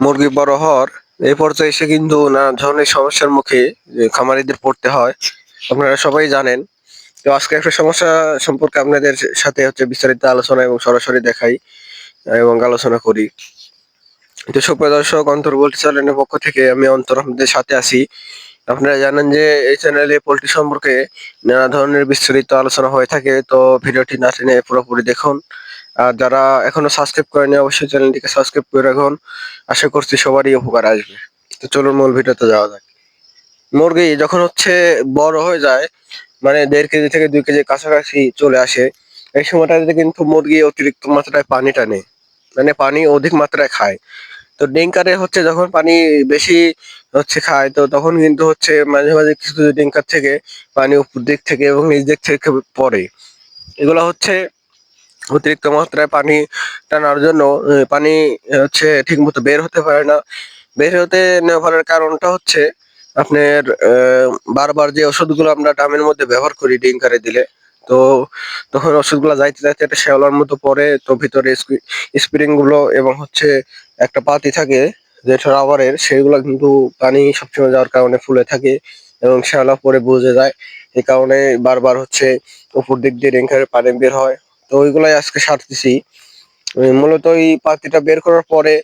মুরগি বড় হওয়ার এই পর্যায়ে এসে কিন্তু নানা ধরনের সমস্যার মুখে খামারিদের পড়তে হয়। আপনারা সবাই জানেন। তো আজকে একটা সমস্যা সম্পর্কে আপনাদের সাথে বিস্তারিত আলোচনা এবং সরাসরি দেখাই এবং আলোচনা করি। তো সুপ্রিয় দর্শক, অন্তর পোল্ট্রি চ্যানেলের পক্ষ থেকে আমি অন্তর আপনাদের সাথে আছি। আপনারা জানেন যে এই চ্যানেলে পোল্ট্রি সম্পর্কে নানা ধরনের বিস্তারিত আলোচনা হয়ে থাকে। তো ভিডিওটি না টেনে পুরোপুরি দেখুন। আর যারা এখনো সাবস্ক্রাইব করেনি অবশ্যই চ্যানেলটিকে সাবস্ক্রাইব করে রাখুন। আশা করছি সবারই উপকার আসবে। তো চলুন মূল ভিডিওতে যাওয়া যাক। মুরগি যখন বড় হয়ে যায়, মানে 1.5 কেজি থেকে 2 কেজি কাছাকাছি চলে আসে, এই সময়টাতে কিন্তু মুরগি অতিরিক্ত মাত্রায় পানি টানে, মানে পানি অধিক মাত্রায় খায়। তো ডিঙ্কারে যখন পানি বেশি খায়, তো তখন কিন্তু মাঝে মাঝে কিছু কিছু ডিঙ্কার থেকে পানি উপর দিক থেকে এবং নিচ দিক থেকে পড়ে। এগুলো অতিরিক্ত মাত্রায় পানি টানার জন্য পানি ঠিক মতো বের হতে পারে না। বের হতে না পারার কারণটা আপনার বারবার যে ওষুধগুলো আমরা ড্রামের মধ্যে ব্যবহার করি ডিঙ্কারে দিলে, তো তখন ওষুধগুলো যাইতে যাইতে একটা শ্যাওলার মতো পড়ে। তো ভিতরে স্প্রিং গুলো এবং একটা পাতি থাকে যেটা রাবারের, সেগুলো কিন্তু পানি সবসময় যাওয়ার কারণে ফুলে থাকে এবং শ্যাওলা পরে বুঝে যায়। এই কারণে বারবার উপর দিক দিয়ে ডিঙ্কারে পানি বের হয়। তো ওইগুলাই আজকে সারতেছি। মূলত এই পাতিটা বের করার পরে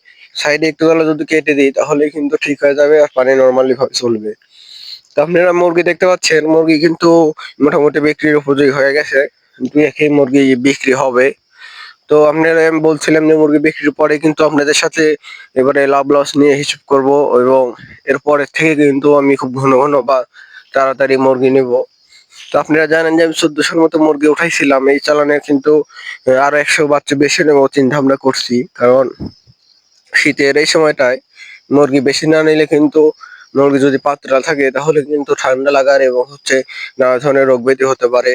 সাইডে একটু তাহলে যদি কেটে দিই তাহলে কিন্তু ঠিক হয়ে যাবে আর পানি নর্মালি ভাবে চলবে। তো আপনারা মুরগি দেখতে পাচ্ছেন, মুরগি কিন্তু মোটামুটি বিক্রির উপযোগী হয়ে গেছে। 2-1 মুরগি বিক্রি হবে। তো আপনারা আমি বলছিলাম যে মুরগি বিক্রির পরে কিন্তু আপনাদের সাথে এবারে লাভ লস নিয়ে হিসাব করব এবং এরপরের থেকে কিন্তু আমি খুব ঘন ঘন বা তাড়াতাড়ি মুরগি নেব। তো আপনারা জানেন যে আমি 1400-র মতো মুরগি উঠাইছিলাম। এই চালানে কিন্তু আরো 100 বাচ্চা বেশি নেবো চিন্তা ভাবনা করছি, কারণ শীতের এই সময়টায় মুরগি বেশি না নিলে কিন্তু মুরগি যদি পাতলা থাকে তাহলে কিন্তু ঠান্ডা লাগার এবং নানা ধরনের রোগ ব্যাধি হতে পারে।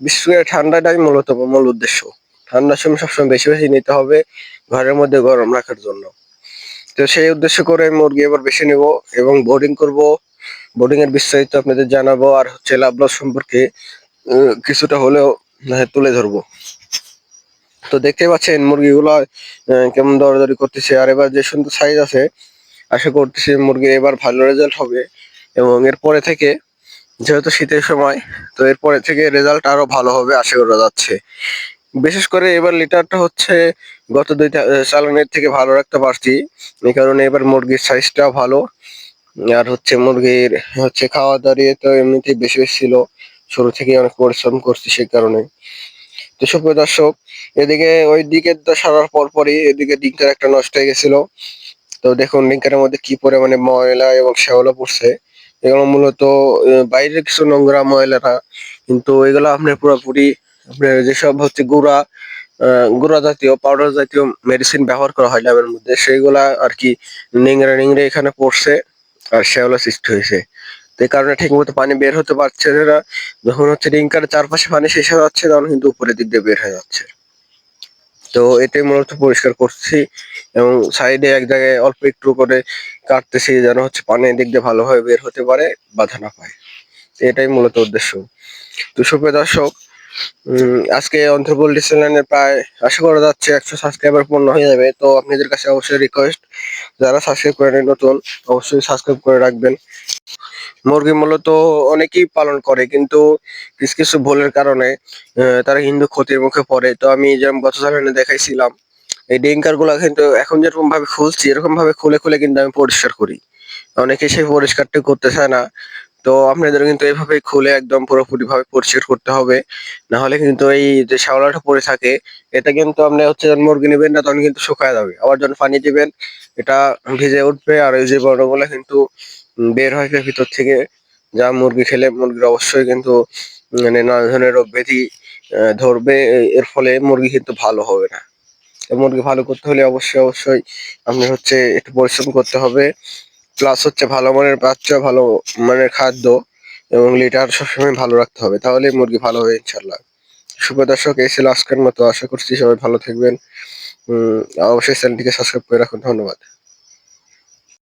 বিশেষ করে ঠান্ডাটাই মূলত মূল উদ্দেশ্য। ঠান্ডার সময় সবসময় বেশি বেশি নিতে হবে ঘরের মধ্যে গরম রাখার জন্য। তো সেই উদ্দেশ্য করে মুরগি এবার বেশি নেব এবং বোর্ডিং করব। বোর্ডিং এর বিস্তারিত আপনাদের জানাবো আর লাভ লস সম্পর্কে কিছুটা হলেও তুলে ধরবো। তো দেখতে পাচ্ছেন মুরগিগুলো কেমন দরাদরি করতেছে, আর এবার যে সুন্দর সাইজ আছে, আশা করতেছি মুরগির এবার ভালো রেজাল্ট হবে এবং এরপরে থেকে, যেহেতু শীতের সময়, তো এরপরে থেকে রেজাল্ট আরো ভালো হবে আশা করা যাচ্ছে। বিশেষ করে এবার লিটারটা গত 2 চালানের থেকে ভালো রাখতে পারছি। এই কারণে এবার মুরগির সাইজটাও ভালো। আর মুরগির খাওয়া দাঁড়িয়ে তো এমনিতেই বেশি বেশি ছিল, শুরু থেকে অনেক পরিশ্রম করছি সেই কারণে। তো সুপ্রিয় দর্শক, এদিকে ওই দিকে তো সারার পরই এদিকে ডিঙ্কার একটা নষ্ট হয়ে গেছিল। তো দেখুন ডিঙ্কারের মধ্যে কি পরিমাণে ময়লা এবং শ্যাওলা পড়ছে। এগুলো মূলত বাইরের কিছু নোংরা ময়লাটা, কিন্তু এগুলো আপনার পুরোপুরি আপনার যেসব গুঁড়া জাতীয় পাউডার জাতীয় মেডিসিন ব্যবহার করা হয় ল্যাবের মধ্যে, সেইগুলা আর কি নিংড়ে নিংড়ে এখানে পড়ছে আর শ্যাওলা সৃষ্টি হয়েছে। তো এই কারণে ঠিক মতো পানি বের হতে পারছে না। যখন ডিঙ্কারের চারপাশে পানি শেষ হয়ে যাচ্ছে তখন কিন্তু উপরের দিক দিয়ে বের হয়ে যাচ্ছে। তো এটাই মূলত পরিষ্কার করছি এবং সাইডে এক জায়গায় অল্প একটু করে কাটতেছি যেন পানি দিক দিয়ে ভালোভাবে বের হতে পারে, বাধা না পায়। এটাই মূলত উদ্দেশ্য। তো সুপ্রিয় দর্শক, আজকে অন্তর্বল চ্যানেলের প্রায় আশা করা যাচ্ছে 100 সাবস্ক্রাইবার পূর্ণ হয়ে যাবে। তো আপনাদের কাছে অবশ্যই রিকোয়েস্ট, যারা সাবস্ক্রাইব করেন নতুন অবশ্যই সাবস্ক্রাইব করে রাখবেন। মুরগি মূলত অনেকেই পালন করে, কিন্তু কিছু কিছু ভুলের কারণে তারা কিন্তু ক্ষতির মুখে পড়ে। তো আমি যেরকম গত চ্যানেলে দেখাইছিলাম, এই ডিঙ্কার গুলা কিন্তু এখন যেরকম ভাবে খুলছি এরকম ভাবে খুলে খুলে কিন্তু আমি পরিষ্কার করি। অনেকে সেই পরিষ্কারটা করতে চায় না। তো আপনাদের কিন্তু এইভাবে খুলে একদম পুরোপুরি ভাবে পরিষ্কার করতে হবে, না হলে কিন্তু এই যে শ্যাওলাটা পড়ে থাকে, এটা কিন্তু আপনি যখন মুরগি নেবেন না তখন কিন্তু শুকায় যাবে, আবার যখন পানি দিবেন এটা ভিজে উঠবে আর ওই যে বর্ণগুলো কিন্তু বের হয় ভিতর থেকে, যা মুরগি খেলে মুরগির অবশ্যই কিন্তু মানে নানা ধরনের রোগ ব্যাধি ধরবে। এর ফলে মুরগি কিন্তু ভালো হবে না। মুরগি ভালো করতে হলে অবশ্যই অবশ্যই আপনার একটু পরিশ্রম করতে হবে, প্লাস ভালো মানের বাচ্চা, ভালো মানের খাদ্য এবং লিটার সবসময় ভালো রাখতে হবে, তাহলে মুরগি ভালো হবে ইনশাল্লাহ। শুভ দর্শক, এই ছিল আজকের মতো। আশা করছি সবাই ভালো থাকবেন। অবশ্যই চ্যানেলটিকে সাবস্ক্রাইব করে রাখুন। ধন্যবাদ।